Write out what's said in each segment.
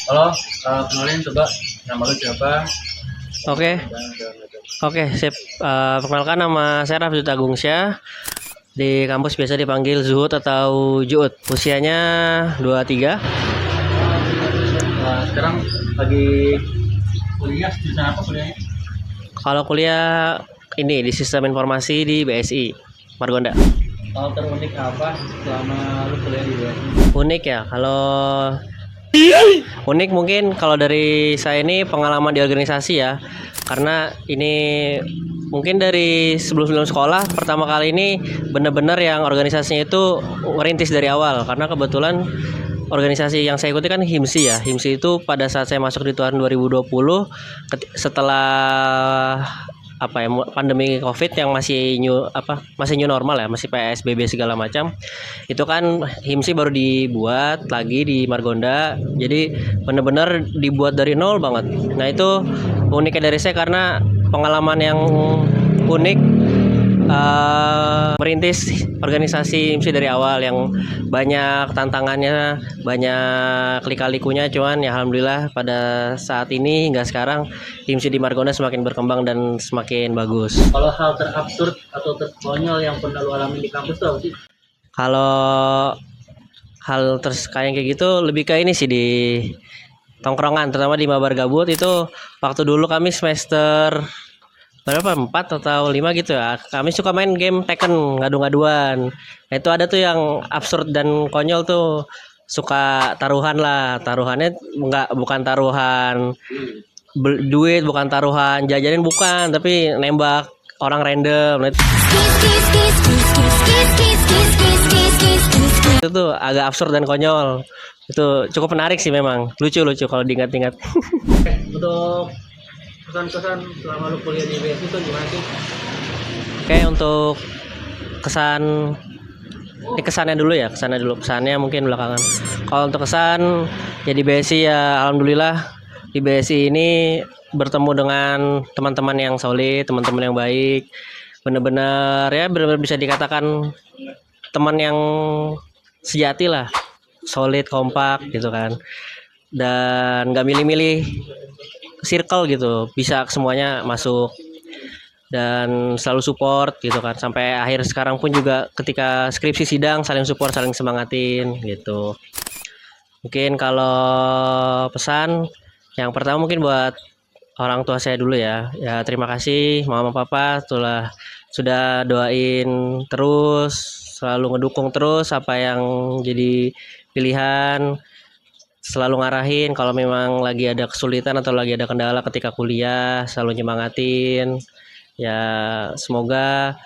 Halo, kenalin coba nama lu siapa? Oke, oke, sip. Perkenalkan, nama saya Raffi Agung Syah. Di kampus biasa dipanggil Zuhud atau Juut. Usianya 23. Sekarang lagi kuliah jurusan apa kuliahnya? Kalau kuliah ini di Sistem Informasi di BSI Margonda. Hal terunik apa selama lu kuliah di BSI? Unik ya, kalau unik mungkin kalau dari saya ini pengalaman di organisasi ya. Karena ini mungkin dari sebelum sekolah pertama kali ini benar-benar yang organisasinya itu merintis dari awal, karena kebetulan organisasi yang saya ikuti kan HIMSI ya. HIMSI itu pada saat saya masuk di tahun 2020 setelah pandemi Covid yang masih new normal ya, masih PSBB segala macam. Itu kan HIMSI baru dibuat lagi di Margonda. Jadi benar-benar dibuat dari nol banget. Nah, itu uniknya dari saya karena pengalaman yang unik, merintis organisasi HIMSI dari awal yang banyak tantangannya, banyak lika-likunya, cuman ya alhamdulillah pada saat ini hingga sekarang HIMSI di Margonda semakin berkembang dan semakin bagus. Kalau hal terabsurd atau terkonyol yang pernah lu alami di kampus tuh apa sih? Kalau hal kayak gitu lebih ke ini sih, di tongkrongan, terutama di mabar gabut. Itu waktu dulu kami semester berapa, 4 atau 5 gitu ya, kami suka main game Tekken ngadu-ngaduan. Nah, itu ada tuh yang absurd dan konyol tuh, suka taruhan lah. Taruhannya bukan taruhan duit, bukan taruhan jajanin, bukan, tapi nembak orang random. Nah, itu tuh agak absurd dan konyol. Itu cukup menarik sih, memang lucu kalau diingat-ingat. Untuk kesan-kesan selama lu kuliah di BSI itu gimana sih? Oke, untuk kesan, ini kesannya dulu ya, kesannya mungkin belakangan. Kalau untuk kesan ya di BSI ya alhamdulillah, di BSI ini bertemu dengan teman-teman yang solid, teman-teman yang baik, benar-benar bisa dikatakan teman yang sejati lah, solid, kompak gitu kan, dan nggak milih-milih circle gitu, bisa semuanya masuk dan selalu support gitu kan, sampai akhir sekarang pun juga ketika skripsi sidang saling support, saling semangatin gitu. Mungkin kalau pesan yang pertama mungkin buat orang tua saya dulu ya. Ya, terima kasih mama papa sudah doain terus, selalu ngedukung terus apa yang jadi pilihan, selalu ngarahin kalau memang lagi ada kesulitan atau lagi ada kendala ketika kuliah, selalu nyemangatin. Ya, semoga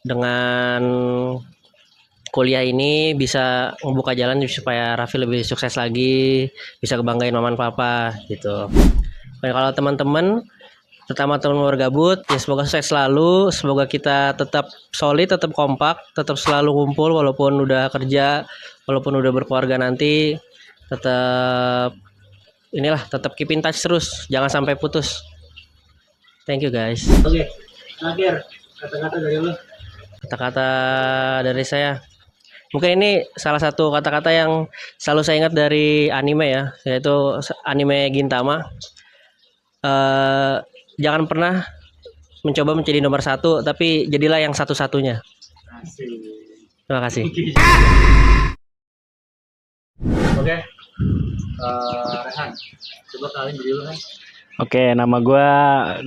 dengan kuliah ini bisa membuka jalan supaya Raffi lebih sukses lagi, bisa kebanggain mama dan papa gitu. Dan kalau teman-teman, terutama teman bergabut, ya semoga sukses selalu, semoga kita tetap solid, tetap kompak, tetap selalu kumpul walaupun udah kerja, walaupun udah berkeluarga nanti, tetap keep in touch terus, jangan sampai putus. Thank you guys. Oke, terakhir kata-kata dari lu. Kata-kata dari saya, mungkin ini salah satu kata-kata yang selalu saya ingat dari anime ya, yaitu anime Gintama. Jangan pernah mencoba menjadi nomor satu, tapi jadilah yang satu-satunya. Terima kasih. Oke, Rehan, coba kalian diri lu kan. Oke, nama gue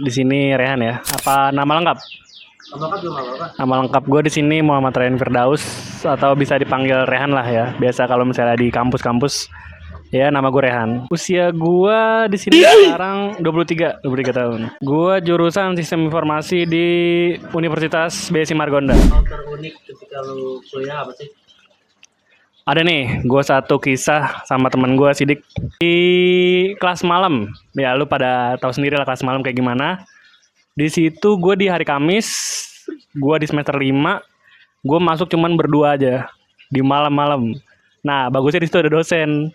di sini Rehan ya. Apa nama lengkap? Nama lengkap belum apa-apa. Nama lengkap gue di sini Muhammad Rehan Firdaus, atau bisa dipanggil Rehan lah ya. Biasa kalau misalnya di kampus-kampus ya nama gue Rehan. Usia gue di sini sekarang 23 tahun. Gue jurusan Sistem Informasi di Universitas BSI Margonda. Hal terunik ketika lu kuliah apa sih? Ada nih, gue satu kisah sama temen gue Sidik di kelas malam. Ya lu pada tahu sendiri lah kelas malam kayak gimana. Di situ gue di hari Kamis, gue di semester 5, gue masuk cuman berdua aja di malam-malam. Nah, bagusnya di situ ada dosen.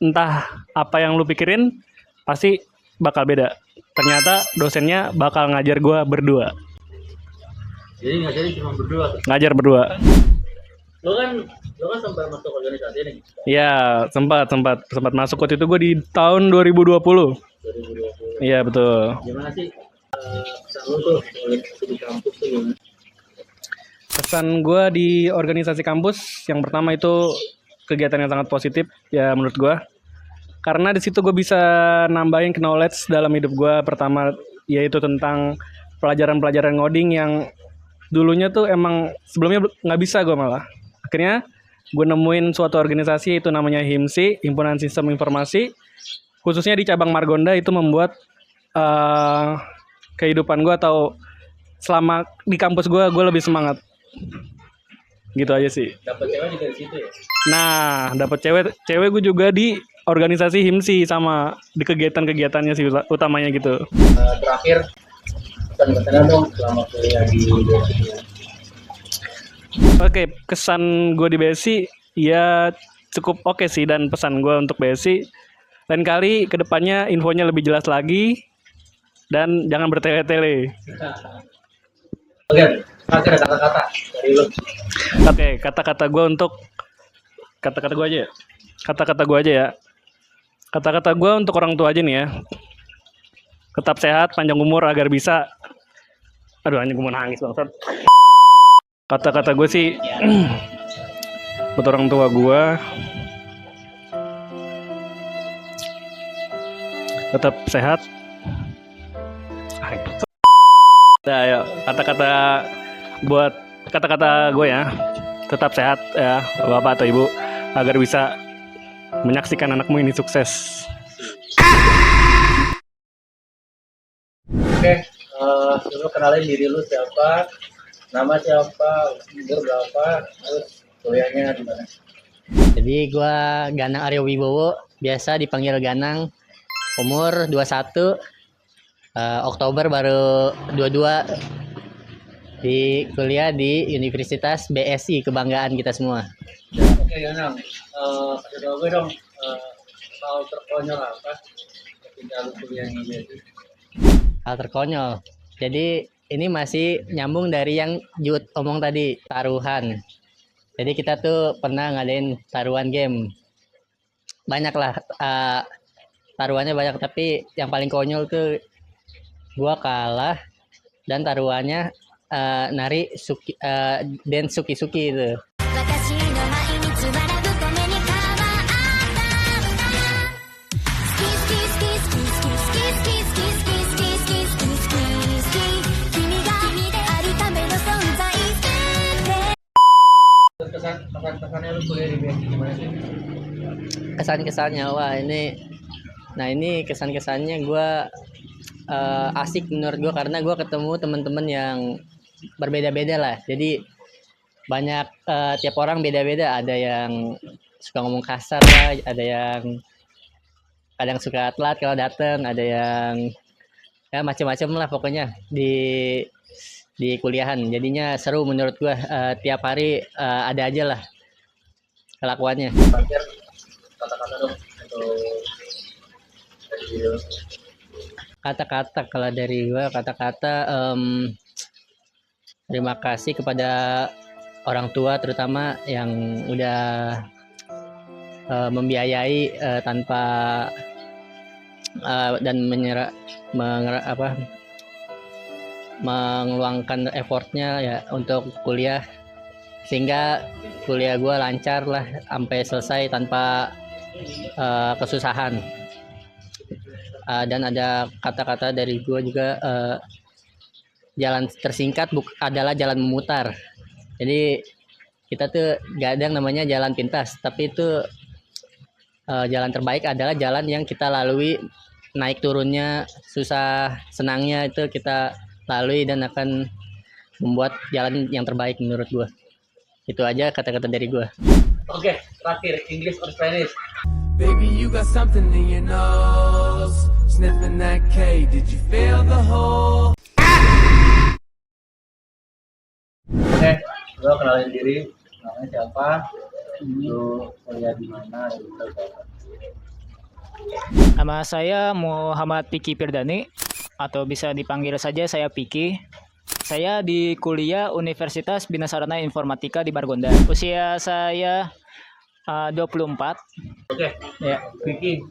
entah apa yang lu pikirin pasti bakal beda. Ternyata dosennya bakal ngajar gue berdua. Jadi ngajarin cuma berdua tuh. Ngajar berdua. Lo kan sampai masuk organisasi nih. Iya, sempat masuk waktu itu gue di tahun 2020. 2020. Iya, betul. Gimana sih pesan lo tuh organisasi di kampus tuh gimana? Pesan gue di organisasi kampus yang pertama itu kegiatan yang sangat positif ya menurut gue. Karena di situ gue bisa nambahin knowledge dalam hidup gue. Pertama yaitu tentang pelajaran-pelajaran ngoding yang dulunya tuh emang sebelumnya nggak bisa gue malah. Akhirnya gue nemuin suatu organisasi itu namanya HIMSI, Himpunan Sistem Informasi. Khususnya di cabang Margonda itu membuat kehidupan gue atau selama di kampus gue lebih semangat. Gitu aja sih. Dapat cewek juga di situ ya? Nah, dapat cewek gue juga di organisasi HIMSI sama di kegiatan-kegiatannya sih utamanya gitu. Terakhir pesan-pesannya dong selama kuliah di BSI. Oke, kesan gue di BSI ya cukup oke sih, dan pesan gue untuk BSI lain kali kedepannya infonya lebih jelas lagi dan jangan bertele-tele. Oke, terakhir kata-kata dari lo. Oke, kata-kata gue untuk kata-kata gue aja ya. Kata-kata gue aja ya. Kata-kata gue untuk orang tua aja nih ya. Tetap sehat, panjang umur agar bisa. Aduh, anjing gue mau nangis bangsat. Kata-kata gue sih buat orang tua gue tetap sehat. Nah, ayo kata-kata buat kata-kata gue ya. Tetap sehat ya, Bapak atau Ibu, agar bisa menyaksikan anakmu ini sukses. Oke, dulu kenalin diri lu siapa, nama siapa, umur berapa, terus kuliahnya di mana? Jadi gua Ganang Aryo Wibowo, biasa dipanggil Ganang. Umur 21, Oktober baru 22. Di kuliah di Universitas BSI, kebanggaan kita semua. Oke, Yanang, kasih tau gue dong, hal terkonyol apa ketika lu kuliah di BSI? Hal terkonyol. Jadi ini masih nyambung dari yang Jud omong tadi, taruhan. Jadi kita tuh pernah ngadain taruhan game. Banyak lah, taruhannya banyak, tapi yang paling konyol tuh gua kalah dan taruhannya nari dance suki-suki itu. Terus kesan-kesannya lu kuliah di BSI gimana sih? Kesan-kesannya, wah ini kesan-kesannya gue asik menurut gue, karena gue ketemu teman-teman yang berbeda-beda lah. Jadi banyak, tiap orang beda-beda, ada yang suka ngomong kasar lah, ada yang kadang suka telat kalau datang, ada yang ya macam-macam lah pokoknya di kuliahan. Jadinya seru menurut gue, tiap hari ada aja lah kelakuannya. Terakhir kata-kata dong untuk dari diri lu. Kata-kata kalau dari gue, kata-kata terima kasih kepada orang tua terutama yang udah membiayai tanpa dan mengeluangkan effortnya ya untuk kuliah, sehingga kuliah gue lancar lah sampai selesai tanpa kesusahan. Dan ada kata-kata dari gue juga, jalan tersingkat adalah jalan memutar. Jadi kita tuh gak ada yang namanya jalan pintas, tapi itu jalan terbaik adalah jalan yang kita lalui, naik turunnya, susah senangnya itu kita lalui dan akan membuat jalan yang terbaik menurut gue. Itu aja kata-kata dari gue. Oke, terakhir English or Spanish? Baby, you got something in your nose. Sniffing that K, did you feel the hole? Oke, lo kenalin diri, namanya siapa, lu kuliah di mana, dan itu siapa? Nama saya Muhammad Piki Pirdani atau bisa dipanggil saja saya Piki. Saya di kuliah Universitas Bina Sarana Informatika di Margonda. Usia saya 24. Oke, Ya. Vicky,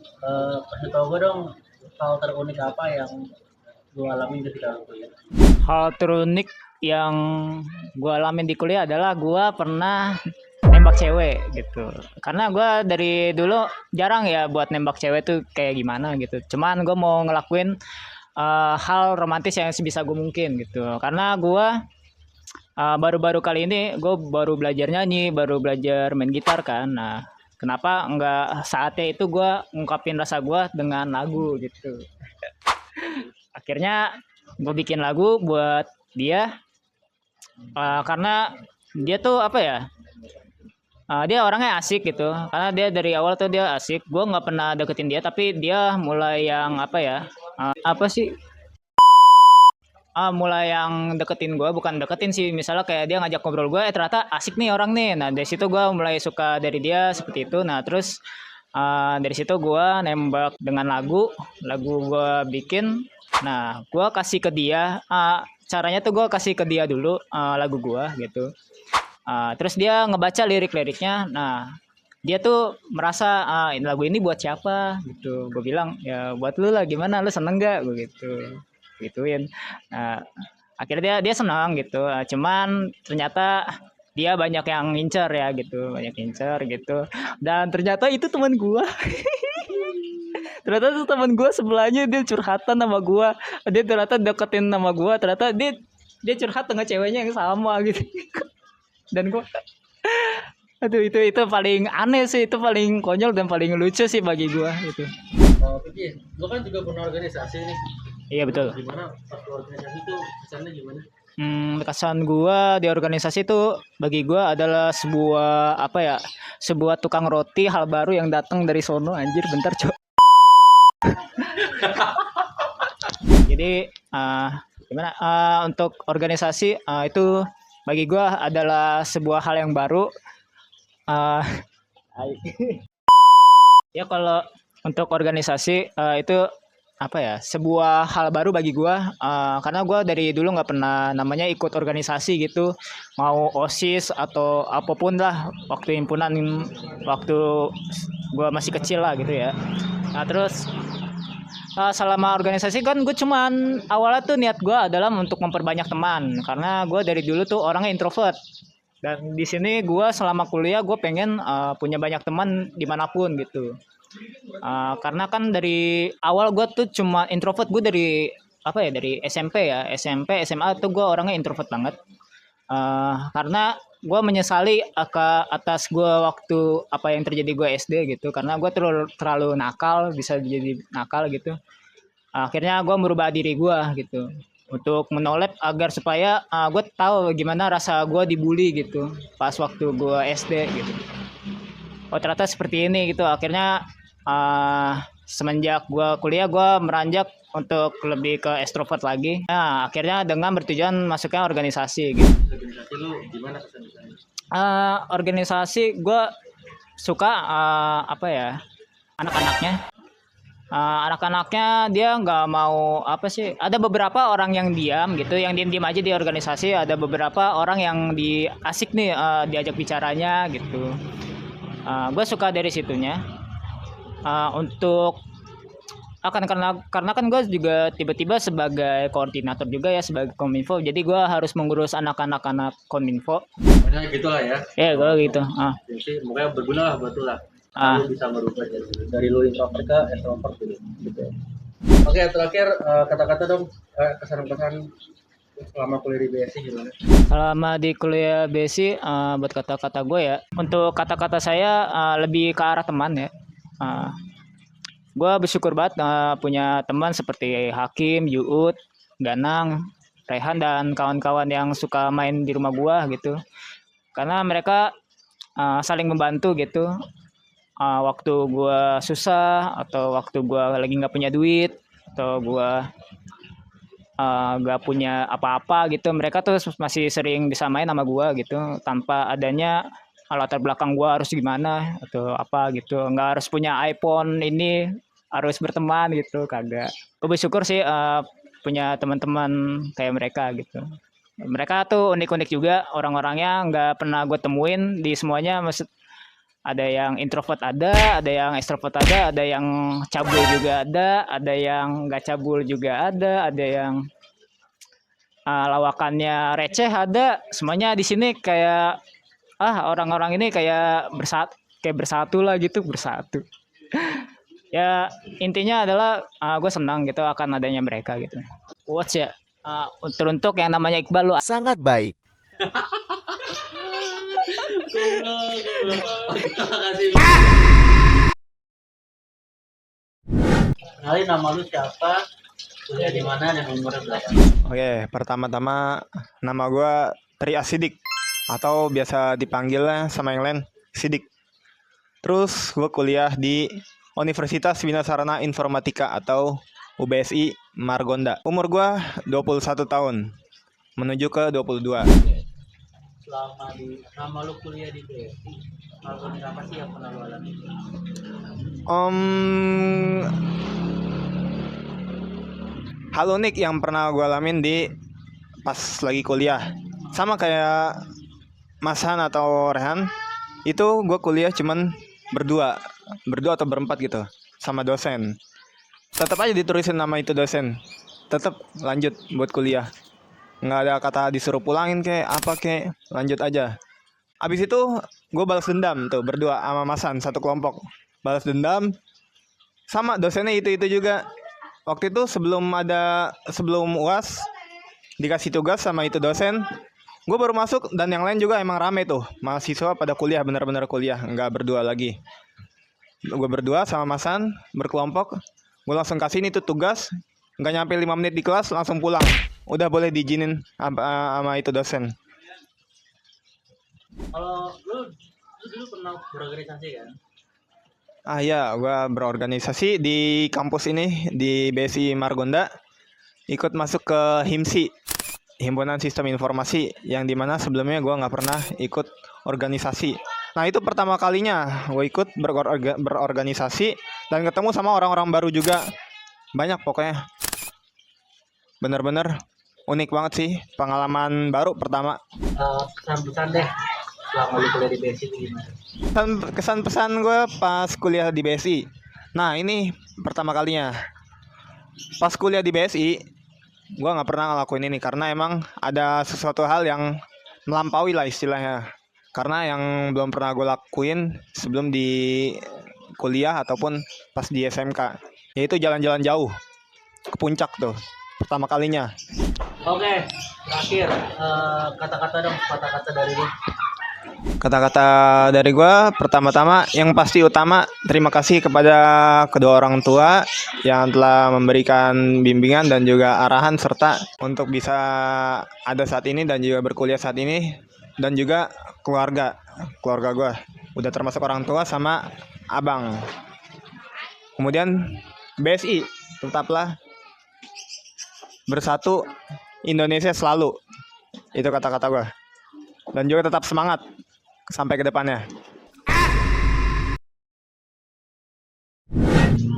kasih tau gue dong hal terunik apa yang gue alamin ketika lu kuliah. Hal terunik yang gue alamin di kuliah adalah gue pernah nembak cewek gitu. Karena gue dari dulu jarang ya buat nembak cewek tuh kayak gimana gitu. Cuman gue mau ngelakuin hal romantis yang sebisa gue mungkin gitu. Karena gue baru-baru kali ini gue baru belajar nyanyi, baru belajar main gitar kan. Nah, kenapa nggak saatnya itu gue ngungkapin rasa gue dengan lagu gitu. Akhirnya gue bikin lagu buat dia karena dia tuh apa ya, dia orangnya asik gitu. Karena dia dari awal tuh dia asik. Gue nggak pernah deketin dia, tapi dia mulai yang apa ya, apa sih, mulai yang deketin gue. Bukan deketin sih, misalnya kayak dia ngajak ngobrol gue, ternyata asik nih orang nih. Nah dari situ gue mulai suka dari dia seperti itu. Nah terus dari situ gue nembak dengan lagu gue bikin. Nah gue kasih ke dia, caranya tuh gue kasih ke dia dulu lagu gue gitu. Terus dia ngebaca lirik-liriknya. Nah dia tuh merasa lagu ini buat siapa gitu. Gue bilang ya buat lu lah, gimana, lu seneng gak, gue gituin. Nah akhirnya dia senang gitu. Cuman ternyata dia banyak yang ngincer ya gitu, banyak ngincer gitu. Dan ternyata itu teman gua. Ternyata itu teman gua sebelahnya, dia curhatan sama gua. Dia ternyata deketin sama gua, ternyata dia curhat dengan ceweknya yang sama gitu. Dan gua, aduh, itu paling aneh sih, itu paling konyol dan paling lucu sih bagi gua itu. Vicky, lu kan juga pernah organisasi nih. Iya betul. Gimana pas lu organisasi tuh kesannya gimana? Kesan gua di organisasi itu bagi gua adalah sebuah apa ya, sebuah tukang roti hal baru yang datang dari sono. Anjir, bentar cok. Jadi gimana, untuk organisasi itu bagi gua adalah sebuah hal yang baru. Uh, ya kalau untuk organisasi itu apa ya, sebuah hal baru bagi gua, karena gua dari dulu nggak pernah namanya ikut organisasi gitu, mau OSIS atau apapun lah, waktu himpunan, waktu gua masih kecil lah gitu ya. Nah terus selama organisasi kan gue cuman awalnya tuh niat gue adalah untuk memperbanyak teman, karena gue dari dulu tuh orangnya introvert. Dan di sini gue selama kuliah gue pengen punya banyak teman dimanapun gitu. Karena kan dari awal gue tuh cuma introvert. Gue dari apa ya, dari SMP ya, SMP SMA tuh gue orangnya introvert banget. Karena gue menyesali atas gue waktu apa yang terjadi gue SD gitu, karena gue terlalu nakal, bisa jadi nakal gitu. Akhirnya gue merubah diri gue gitu untuk menolak agar supaya gue tahu gimana rasa gue dibully gitu pas waktu gue SD gitu. Oh ternyata seperti ini gitu. Akhirnya semenjak gue kuliah gue meranjak untuk lebih ke extrovert lagi. Nah akhirnya dengan bertujuan masuknya organisasi gitu. Organisasi lu gimana kesan-kesannya? Organisasi gue suka apa ya, anak-anaknya dia nggak mau apa sih, ada beberapa orang yang diam gitu, yang diam aja di organisasi. Ada beberapa orang yang asik nih diajak bicaranya gitu. Gue suka dari situnya. Untuk karena kan gue juga tiba-tiba sebagai koordinator juga ya, sebagai kominfo, jadi gue harus mengurus anak kominfo. Pokoknya gitu lah ya. Ya gue gitu. Jadi pokoknya berguna lah buat lu lah. Lu bisa merubah dari lu introvert ke extrovert gitu. Oke, terakhir kata-kata dong, kesan-kesan selama kuliah di BSI gimana? Selama di kuliah BSI, buat kata-kata gue ya, untuk kata-kata saya lebih ke arah teman ya. Gue bersyukur banget punya teman seperti Hakim, Yuut, Ganang, Rehan, dan kawan-kawan yang suka main di rumah gue gitu. Karena mereka saling membantu gitu. Waktu gue susah, atau waktu gue lagi nggak punya duit, atau gue nggak punya apa-apa gitu, mereka tuh masih sering bisa main sama gue gitu, tanpa adanya latar belakang gue harus gimana atau apa gitu. Nggak harus punya iPhone ini harus berteman gitu, kagak. Gue bersyukur sih punya teman-teman kayak mereka gitu. Mereka tuh unik-unik juga orang-orangnya, nggak pernah gue temuin di semuanya. Maksud ada yang introvert, ada yang extrovert, ada yang cabul juga, ada yang nggak cabul juga, ada yang lawakannya receh, ada. Semuanya di sini kayak orang-orang ini kayak bersatu lah gitu, bersatu. Ya intinya adalah gue senang gitu akan adanya mereka gitu. Quotes ya, untuk yang namanya Iqbal, lu Sangat baik. Terima kasih. Kenalin nama lu siapa, kuliah di mana, dan umurnya berapa? Oke, pertama-tama nama gue Tri Asidik atau biasa dipanggilnya sama yang lain Sidik. Terus gue kuliah di Universitas Bina Sarana Informatika atau UBSI Margonda. Umur gue 21 tahun menuju ke 22. Selama nama lu kuliah di BSI, hal unik apa sih yang pernah lu alami? Hal unik yang pernah gue alamin di pas lagi kuliah, sama kayak Mas Han atau Rehan, itu gue kuliah cuman berdua atau berempat gitu sama dosen. Tetap aja ditulisin nama itu dosen, tetap lanjut buat kuliah. Nggak ada kata disuruh pulangin kayak apa kayak, lanjut aja. Abis itu gue balas dendam tuh berdua sama Mas Han, satu kelompok. Balas dendam sama dosennya itu juga. Waktu itu sebelum UAS dikasih tugas sama itu dosen, gue baru masuk dan yang lain juga emang rame tuh, mahasiswa pada kuliah, benar-benar kuliah, nggak berdua lagi. Gue berdua sama Mas Han berkelompok, gue langsung kasih ini tuh tugas, nggak nyampe 5 menit di kelas langsung pulang, udah boleh diizinin sama itu dosen. Kalau lu dulu pernah berorganisasi kan? Ya, gue berorganisasi di kampus ini di BSI Margonda, ikut masuk ke HIMSI, Himpunan Sistem Informasi, yang dimana sebelumnya gue nggak pernah ikut organisasi. Nah itu pertama kalinya gue ikut berorganisasi dan ketemu sama orang-orang baru juga. Banyak pokoknya. Bener-bener unik banget sih, pengalaman baru pertama. Kesan-pesan deh selama lu kuliah di BSI itu gimana? Kesan-pesan gue pas kuliah di BSI. Nah ini pertama kalinya. Pas kuliah di BSI, gue nggak pernah ngelakuin ini karena emang ada sesuatu hal yang melampaui lah istilahnya. Karena yang belum pernah gue lakuin sebelum di kuliah ataupun pas di SMK, yaitu jalan-jalan jauh ke puncak tuh pertama kalinya. Oke, terakhir kata-kata dong, kata-kata dari lu. Kata-kata dari gue pertama-tama yang pasti utama, terima kasih kepada kedua orang tua yang telah memberikan bimbingan dan juga arahan serta untuk bisa ada saat ini dan juga berkuliah saat ini, dan juga keluarga gue udah termasuk orang tua sama abang. Kemudian BSI, tetaplah bersatu, Indonesia selalu, itu kata-kata gue. Dan juga tetap semangat sampai ke depannya.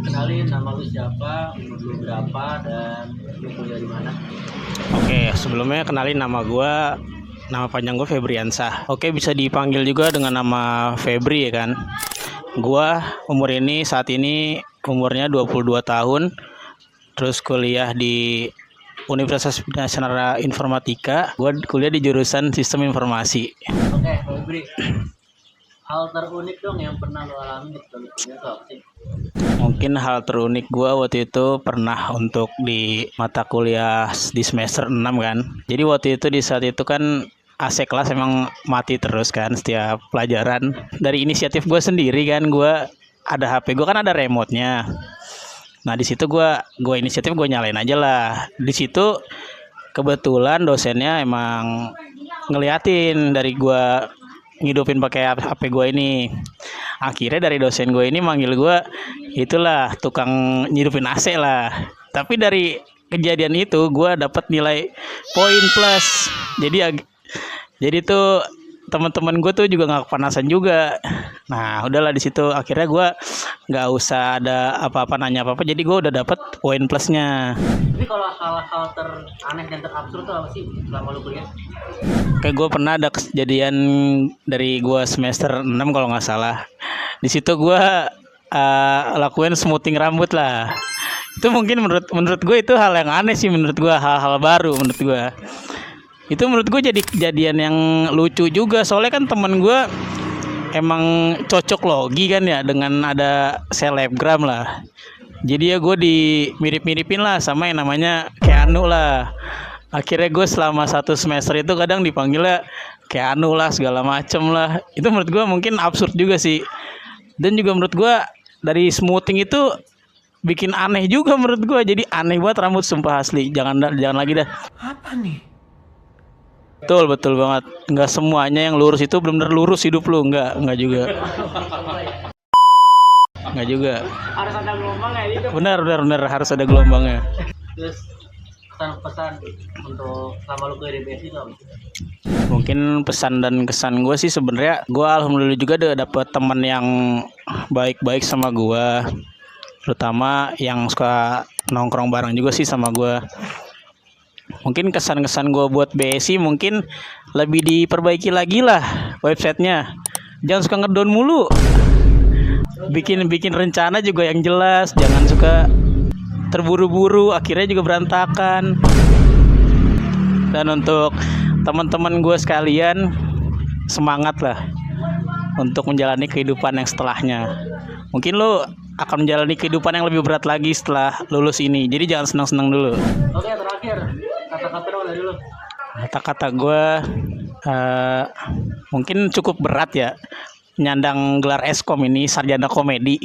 Kenalin nama lu siapa, umur lu berapa, dan lu kuliah di mana? Oke, sebelumnya kenalin nama panjang gue Febriansah. Oke, bisa dipanggil juga dengan nama Febri ya kan. Gue saat ini umurnya 22 tahun. Terus kuliah di Universitas Bina Sarana Informatika. Gue kuliah di jurusan Sistem Informasi. Oke, Febri. Hal terunik dong yang pernah lo alami di kuliah itu apa sih? Mungkin hal terunik gue waktu itu pernah untuk di mata kuliah di semester 6 kan. Jadi waktu itu di saat itu kan AC kelas emang mati terus kan setiap pelajaran. Dari inisiatif gue sendiri kan, gue ada HP gue kan ada remote-nya. Nah di situ gue inisiatif gue nyalain aja lah. Di situ kebetulan dosennya emang ngeliatin dari gue ngidupin pakai HP gue ini. Akhirnya dari dosen gue ini manggil gue itulah tukang nyidupin AC lah. Tapi dari kejadian itu gue dapat nilai poin plus. Jadi tuh teman-teman gue tuh juga nggak kepanasan juga. Nah udahlah di situ akhirnya gue nggak usah ada apa-apa nanya apa-apa, jadi gue udah dapet poin plusnya. Tapi kalau hal-hal teraneh dan terabsurd tuh apa sih selama lu kuliah? Kayak gue pernah ada kejadian dari gue semester 6 kalau nggak salah. Di situ gue lakuin smoothing rambut lah. Itu mungkin menurut gue itu hal yang aneh sih, menurut gue hal-hal baru menurut gue. Itu menurut gue jadi kejadian yang lucu juga, soalnya kan temen gue emang cocok logi kan ya dengan ada selebgram lah. Jadi ya gue dimirip-miripin lah sama yang namanya Keanu lah. Akhirnya gue selama 1 semester itu kadang dipanggilnya Keanu lah segala macem lah. Itu menurut gue mungkin absurd juga sih. Dan juga menurut gue dari smoothing itu bikin aneh juga menurut gue. Jadi aneh banget rambut sumpah asli. Jangan lagi dah. Apa nih? Betul banget. Nggak semuanya yang lurus itu benar-benar lurus hidup lu. Nggak juga. Nggak juga. Harus ada gelombangnya itu. Benar harus ada gelombangnya. Terus pesan-pesan untuk selama lu kuliah di BSI itu apa? Mungkin pesan dan kesan gue sih sebenarnya gue alhamdulillah juga udah dapet teman yang baik-baik sama gue, terutama yang suka nongkrong bareng juga sih sama gue. Mungkin kesan-kesan gue buat BSI mungkin lebih diperbaiki lagi lah websitenya. Jangan suka ngedown mulu. Bikin rencana juga yang jelas. Jangan suka terburu-buru, akhirnya juga berantakan. Dan untuk teman-teman gue sekalian, semangat lah untuk menjalani kehidupan yang setelahnya. Mungkin lo akan menjalani kehidupan yang lebih berat lagi setelah lulus ini. Jadi jangan senang-senang dulu. Oke, terakhir kata-kata dong dari lu. Kata-kata gue mungkin cukup berat ya, menyandang gelar Eskom ini, sarjana komedi.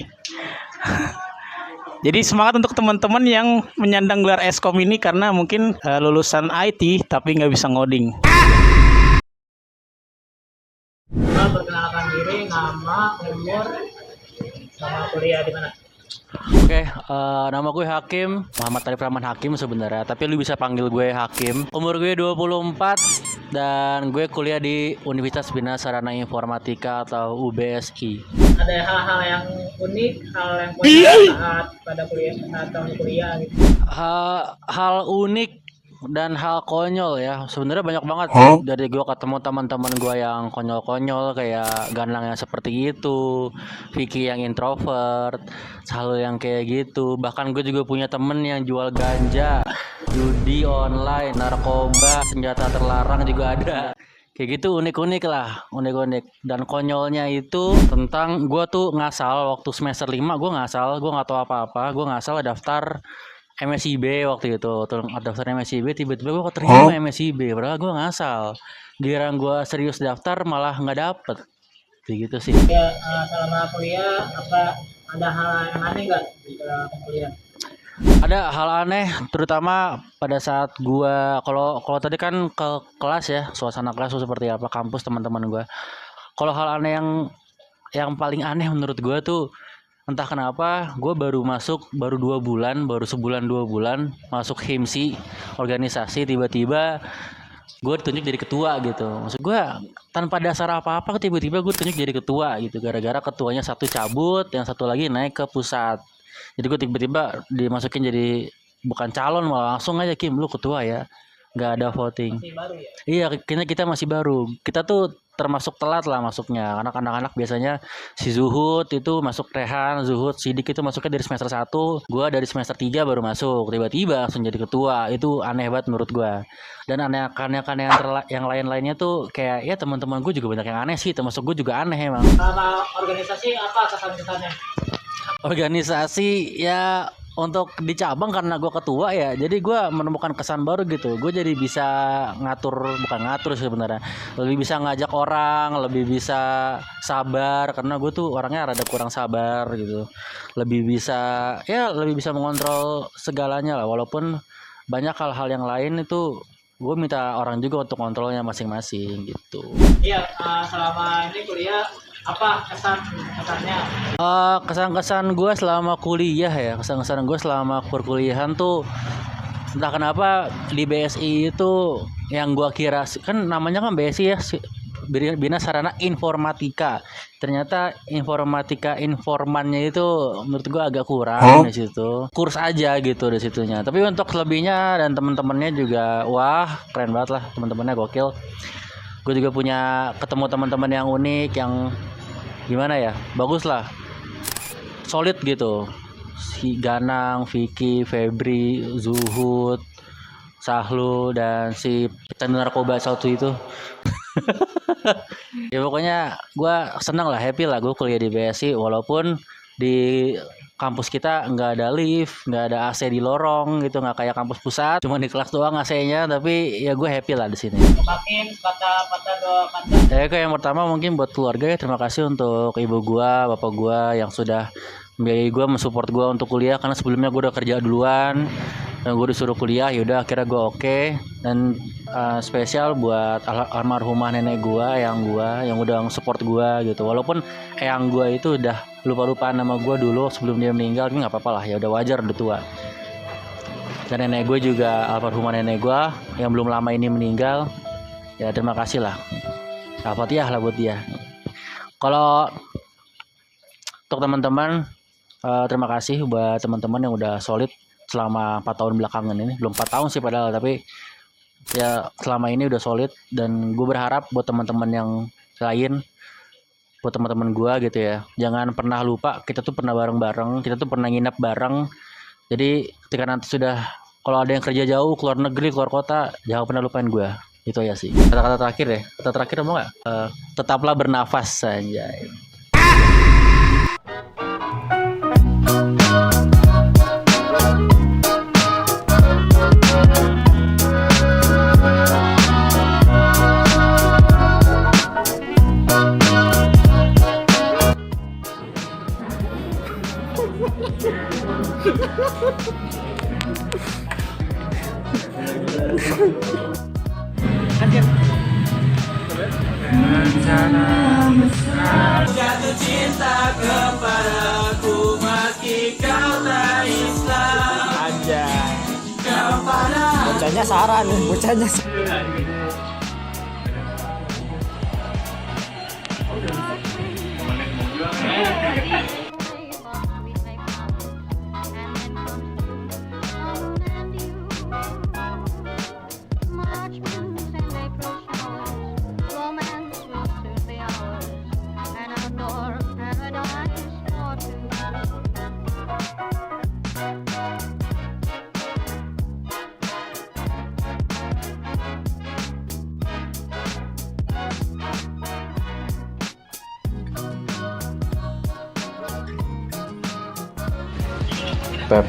Jadi semangat untuk teman-teman yang menyandang gelar Eskom ini karena mungkin lulusan IT tapi nggak bisa ngoding. Perkenalkan diri, nama, umur, sama kuliah di mana? Oke, nama gue Hakim, Muhammad Arif Rahman Hakim sebenarnya, tapi lu bisa panggil gue Hakim. Umur gue 24 dan gue kuliah di Universitas Bina Sarana Informatika atau UBSI. Ada hal-hal yang unik, hal yang positif saat pada kuliah, saat tahun kuliah gitu. Hal unik dan hal konyol ya, sebenarnya banyak banget. Dari gue ketemu teman-teman gue yang konyol-konyol kayak Ganlang yang seperti itu, Vicky yang introvert, selalu yang kayak gitu. Bahkan gue juga punya temen yang jual ganja, judi online, narkoba, senjata terlarang juga ada. Kayak gitu, unik-unik lah, unik-unik. Dan konyolnya itu tentang gue tuh ngasal waktu semester 5, gue ngasal, gue nggak tahu apa-apa, gue ngasal daftar MSIB waktu itu, daftar MSIB, tiba-tiba gue keterima MSIB, padahal gue ngasal. Giliran gue serius daftar malah nggak dapet, kayak gitu sih. Ya, selama kuliah apa ada hal yang aneh nggak di dalam kuliah? Ada hal aneh, terutama pada saat gue, kalau tadi kan ke kelas ya, suasana kelas tuh seperti apa, kampus teman-teman gue. Kalau hal aneh yang paling aneh menurut gue tuh, entah kenapa gue baru 2 bulan, baru sebulan 2 bulan masuk himsi organisasi, tiba-tiba gue ditunjuk jadi ketua gitu. Maksud gue tanpa dasar apa-apa tiba-tiba gue ditunjuk jadi ketua gitu, gara-gara ketuanya satu cabut, yang satu lagi naik ke pusat. Jadi gue tiba-tiba dimasukin jadi bukan calon, malah langsung aja, Kim lu ketua ya, nggak ada voting. Masih baru ya? Iya, kayaknya kita masih baru. Kita tuh termasuk telat lah masuknya. Anak-anak biasanya si Zuhud itu masuk, Rehan, Zuhud, Sidik itu masuknya dari semester 1. Gua dari semester 3 baru masuk. Tiba-tiba langsung jadi ketua. Itu aneh banget menurut gua. Dan aneh-aneh yang lain-lainnya tuh kayak ya teman-teman gue juga banyak yang aneh sih. Termasuk gue juga aneh emang. Selama organisasi apa kesan-kesannya? Organisasi ya untuk di cabang karena gue ketua ya, jadi gue menemukan kesan baru gitu. Gue jadi bisa bukan ngatur sebenarnya, lebih bisa ngajak orang, lebih bisa sabar karena gue tuh orangnya rada kurang sabar gitu. Lebih bisa mengontrol segalanya lah, walaupun banyak hal-hal yang lain itu gue minta orang juga untuk kontrolnya masing-masing gitu. Iya, selama ini kuliah apa kesannya? Kesan-kesan gue selama kuliah ya, kesan-kesan gue selama perkuliahan tuh entah kenapa di BSI itu yang gue kira kan namanya kan BSI ya, Bina Sarana Informatika. Ternyata informannya itu menurut gua agak kurang di situ. Kurs aja gitu di situnya. Tapi untuk selebihnya dan teman-temannya juga wah, keren banget lah, teman-temannya gokil. Gue juga punya ketemu teman-teman yang unik, yang gimana ya, bagus lah, solid gitu. Si Ganang, Vicky, Febri, Zuhud, Sahlu, dan si pecandu narkoba satu itu. Ya pokoknya gue senang lah, happy lah gue kuliah di BSI, walaupun di kampus kita nggak ada lift, nggak ada AC di lorong gitu, nggak kayak kampus pusat, cuma di kelas doang AC-nya. Tapi ya gue happy lah di sini. Yang pertama mungkin buat keluarga ya, terima kasih untuk ibu gue, bapak gue yang sudah membiayai gue, mensupport gue untuk kuliah, karena sebelumnya gue udah kerja duluan dan gue disuruh kuliah, yaudah akhirnya gue oke. Dan spesial buat almarhumah nenek gue yang udah support gue gitu, walaupun eyang gue itu udah lupa-lupaan nama gue dulu sebelum dia meninggal, tapi nggak apa-apa lah, ya udah wajar, udah tua. Dan nenek gue juga, almarhumah nenek gue yang belum lama ini meninggal, ya terima kasih lah, Al-Fatihah lah buat dia. Kalau untuk teman-teman, terima kasih buat teman-teman yang udah solid selama 4 tahun belakangan ini. Belum 4 tahun sih padahal, tapi ya selama ini udah solid. Dan gue berharap buat teman-teman yang lain, buat teman-teman gue gitu ya, jangan pernah lupa kita tuh pernah bareng-bareng, kita tuh pernah nginep bareng. Jadi ketika nanti sudah, kalau ada yang kerja jauh, keluar negeri, keluar kota, jangan pernah lupain gue. Itu ya sih kata-kata terakhir ya. Kata terakhir mau nggak? Tetaplah bernafas saja. Jatuh cinta kepadaku meski kau tak Islam. Aja. Kepada Bocahnya saran, bocahnya. Pep,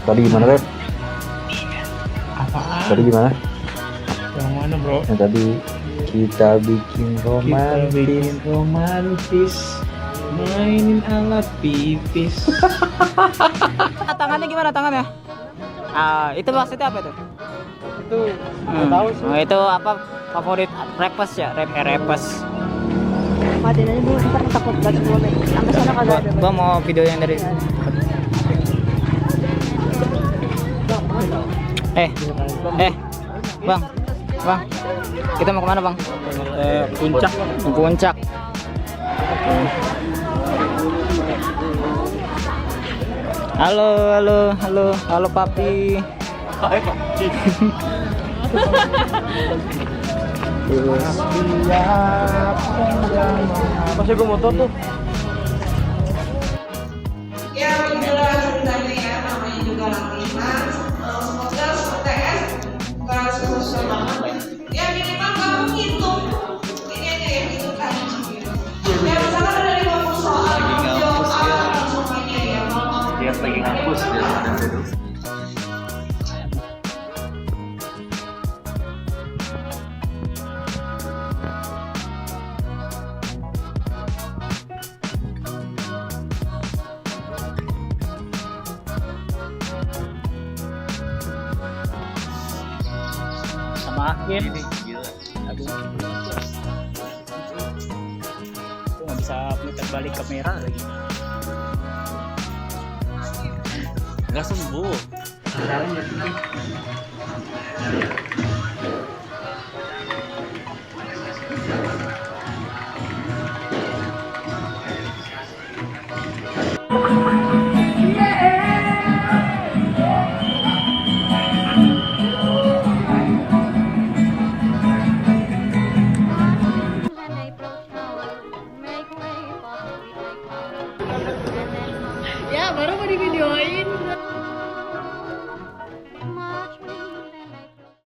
tadi gimana Pep? Tadi gimana? Yang mana bro? Yang tadi kita bikin romantis, mainin alat pipis. Tangannya gimana tangannya? Itu maksudnya apa itu? Itu tahu sih. Itu apa, favorit rapers ya? Rapers. Matiin aja dulu, ntar takut gak sebelum sampai sana kagak ada. Gua mau video yang dari bang, kita mau kemana bang? Puncak. Puncak. Halo papi. Masih gue motor tuh. Ya, begitulah ceritanya ya, namanya juga latihan. Semoga UTS gak susah banget. Ya minimal kamu hitung. Ini aja ya, hitung kan. Ya misalkan ada 50 soal, jawab langsung aja ya. Dia lagi ngampus dia ada duduk. Makin aduh, aku nggak bisa putar balik kamera lagi. Nggak sembuh. Ya baru mau di videoin.